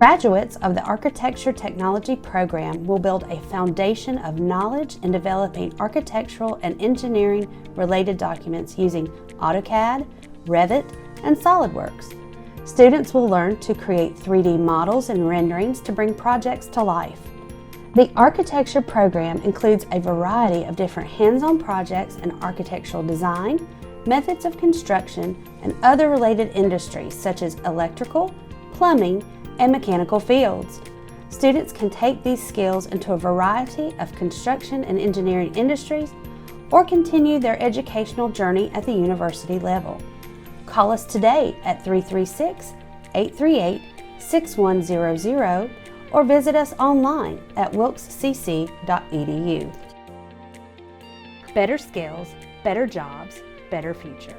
Graduates of the Architecture Technology program will build a foundation of knowledge in developing architectural and engineering-related documents using AutoCAD, Revit, and SolidWorks. Students will learn to create 3D models and renderings to bring projects to life. The architecture program includes a variety of different hands-on projects in architectural design, methods of construction, and other related industries such as electrical, plumbing, and mechanical fields. Students can take these skills into a variety of construction and engineering industries or continue their educational journey at the university level. Call us today at 336-838-6100 or visit us online at wilkescc.edu. Better skills, better jobs, better future.